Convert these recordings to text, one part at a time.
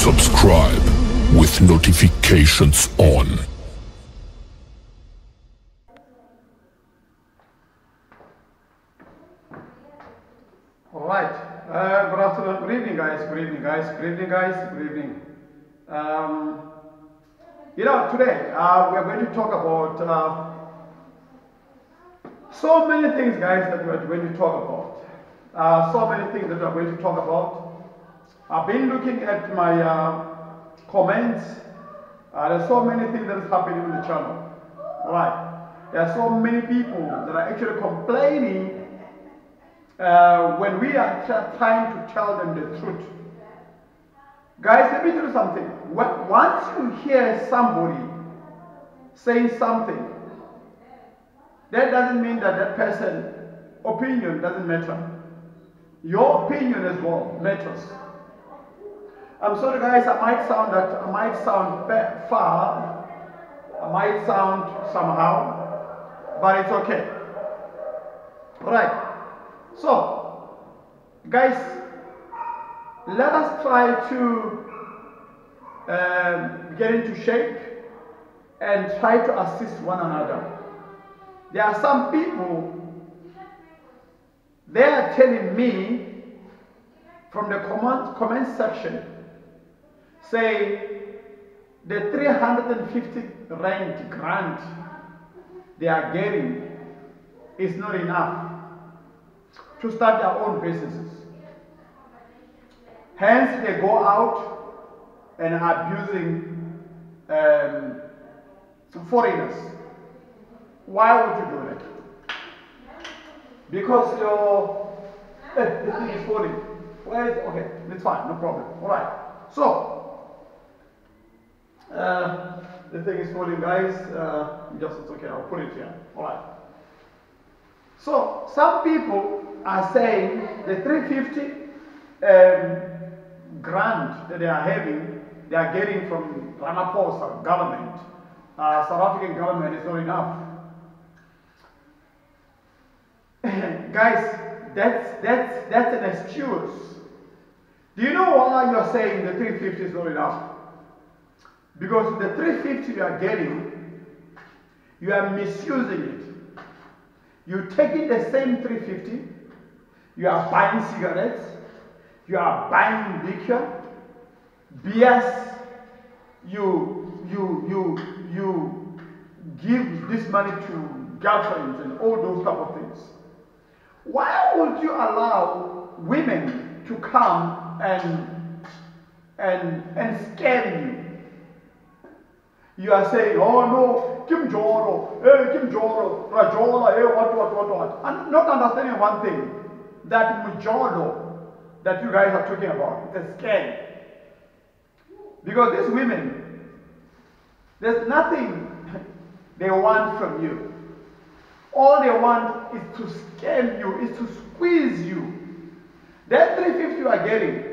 Subscribe with notifications on. All right. Good afternoon. Good evening, guys. Good evening, guys. Good evening, guys. Good evening. Today we are going to talk about so many things, guys, that we are going to talk about. So many things that we are going to talk about. I've been looking at my comments. There's so many things that is happening on the channel. All right. There are so many people that are actually complaining when we are trying to tell them the truth. Guys, let me tell you something. Once you hear somebody saying something, that doesn't mean that that person's opinion doesn't matter. Your opinion as well matters. I'm sorry, guys, I might sound far, I might sound somehow, but it's okay. All right. So, guys, let us try to get into shape and try to assist one another. There are some people, they are telling me from the comment section, say the 350 rand grant they are getting is not enough to start their own businesses. Hence, they go out and abusing foreigners. Why would you do that? Because this thing is falling. Where is it? Okay, it's fine, no problem. All right. So, the thing is falling, guys. It's okay. I'll put it here. All right. So, some people are saying the 350 grant that they are having, they are getting from Ramaphosa government, South African government is not enough. Guys, that's an excuse. Do you know why you're saying the 350 is not enough? Because the 350 you are getting, you are misusing it. You're taking the same 350, you are buying cigarettes, you are buying liquor, beers, you give this money to girlfriends and all those type of things. Why would you allow women to come and scam you? You are saying, oh no, Kim Joro, Rajola, what. I'm not understanding one thing, that Mujolo that you guys are talking about, it's a scam. Because these women, there's nothing they want from you. All they want is to scam you, is to squeeze you. That 350 you are getting,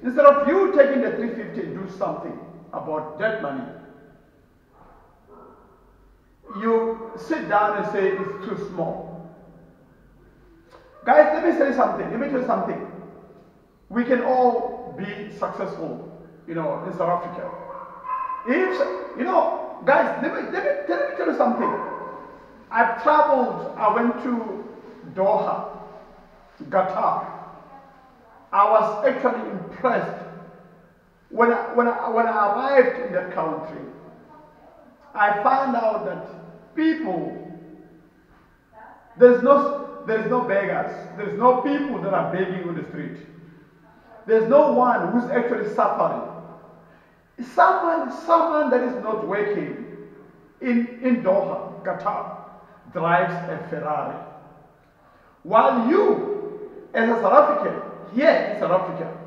instead of you taking the 350 and do something about that money, you sit down and say it's too small. Guys, let me tell you something. We can all be successful, in South Africa. Guys, let me tell you something. I've traveled, I went to Doha, Qatar. I was actually impressed. When I arrived in that country, I found out that people, there's no beggars. There's no people that are begging on the street. There's no one who's actually suffering. Someone that is not working in Doha, Qatar, drives a Ferrari. While you, as a South African, here in South Africa,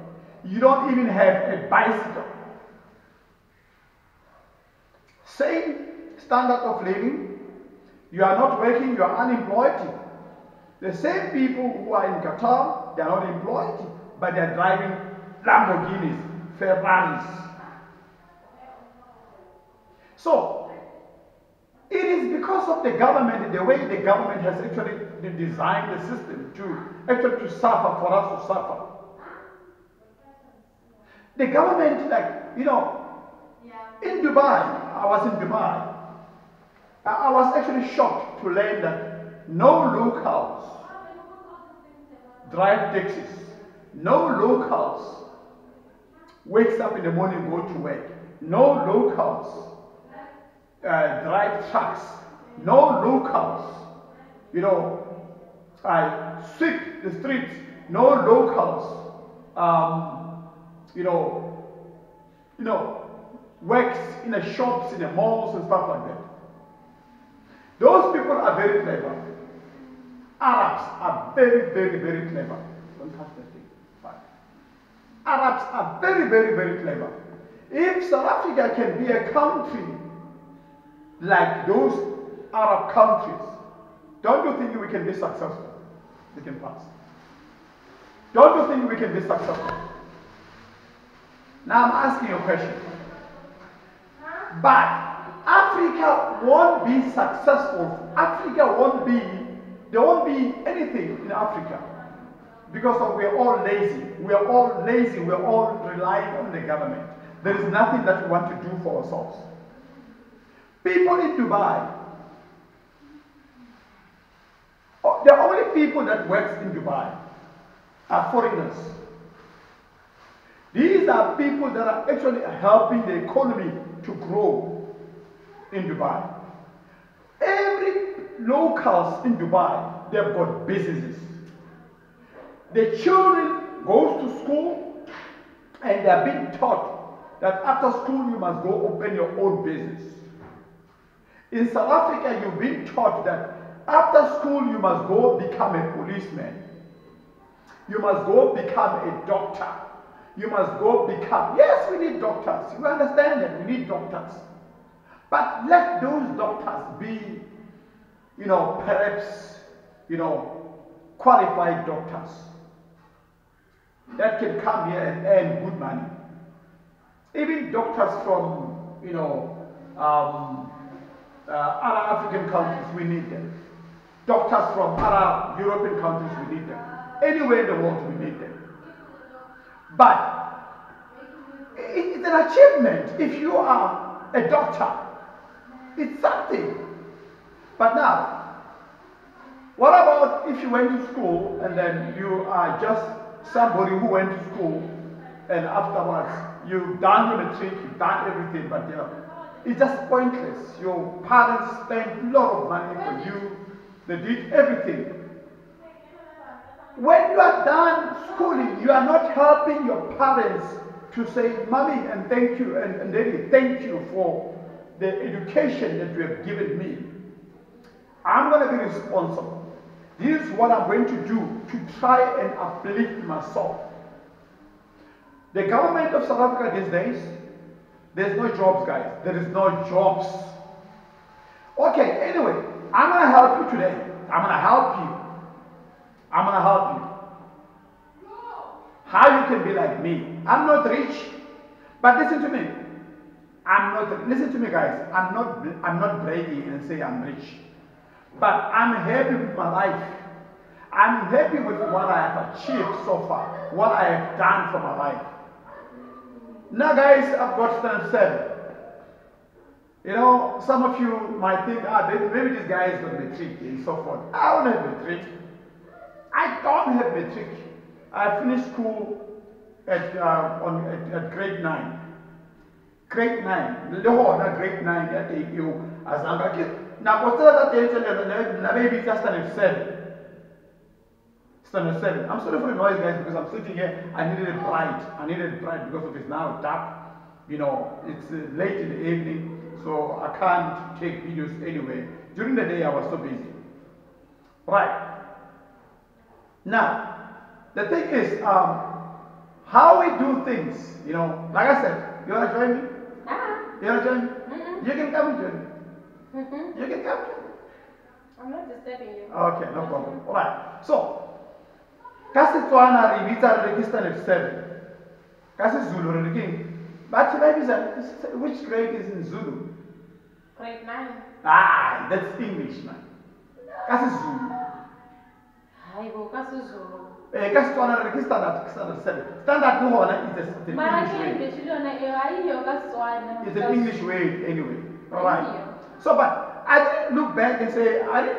you don't even have a bicycle. Same standard of living, you are not working, you are unemployed. The same people who are in Qatar, they are not employed, but they are driving Lamborghinis, Ferraris. So, it is because of the government, the way the government has actually designed the system to suffer, for us to suffer. The government, like, in Dubai, I was in Dubai. I was actually shocked to learn that no locals drive taxis. No locals wakes up in the morning and go to work. No locals drive trucks. No locals, sweep the streets. No locals, works in the shops, in the malls and stuff like that. Those people are very clever. Arabs are very, very, very clever. Don't touch that thing. Fine. Arabs are very, very, very clever. If South Africa can be a country like those Arab countries, don't you think we can be successful? We can pass. Don't you think we can be successful? Now I'm asking you a question. But Africa won't be successful. There won't be anything in Africa because we're all lazy. We're all lazy. We're all relying on the government. There is nothing that we want to do for ourselves. People in Dubai, the only people that work in Dubai are foreigners. These are people that are actually helping the economy to grow in Dubai. Every locals in Dubai, they've got businesses. The children go to school and they're being taught that after school you must go open your own business. In South Africa, you've been taught that after school you must go become a policeman. You must go become a doctor. You must go become, yes, we need doctors. You understand that we need doctors. But let those doctors be, perhaps, qualified doctors that can come here and earn good money. Even doctors from, other African countries, we need them. Doctors from other European countries, we need them. Anywhere in the world, we need them. But it's an achievement if you are a doctor. It's something. But now, what about if you went to school and then you are just somebody who went to school and afterwards you've done your matric, you've done everything, but it's just pointless. Your parents spent a lot of money for you. They did everything. When you are done schooling, you are not helping your parents to say, Mommy, and thank you, and Daddy, thank you for the education that you have given me. I'm going to be responsible. This is what I'm going to do to try and uplift myself. The government of South Africa these days, there's no jobs, guys. There is no jobs. Okay, anyway, I'm going to help you today. I'm going to help you. I'm going to help you. How you can be like me. I'm not rich, but listen to me. Listen to me, guys. I'm not bragging and say I'm rich, but I'm happy with my life. I'm happy with what I have achieved so far, what I have done for my life. Now, guys, I've got stand 7. Some of you might think, maybe this guy is got matric and so forth. I don't have matric. I don't have matric. I finished school at grade 9. Grade 9. Grade 9 at you as now what's that maybe just standard 7. Standard 7. I'm sorry for the noise, guys, because I'm sitting here. I needed it bright because of it's now dark. It's late in the evening, so I can't take videos anyway. During the day I was so busy. Right. Now, the thing is, how we do things, like I said, you want to join me? You want to join me? You can come and join me. You can come. I'm not disturbing you. Okay, no problem. Alright, so, kasi Tswana ribita register at 7. Kasi Zulu register. But which grade is in Zulu? Grade 9. That's English, man. Kasi Zulu. Hayi bo, kasi Zulu. Ka Setswana re ke standard 7. Standard le hona is an English word. It's an English word anyway. All right. So, but I didn't look back and say, I didn't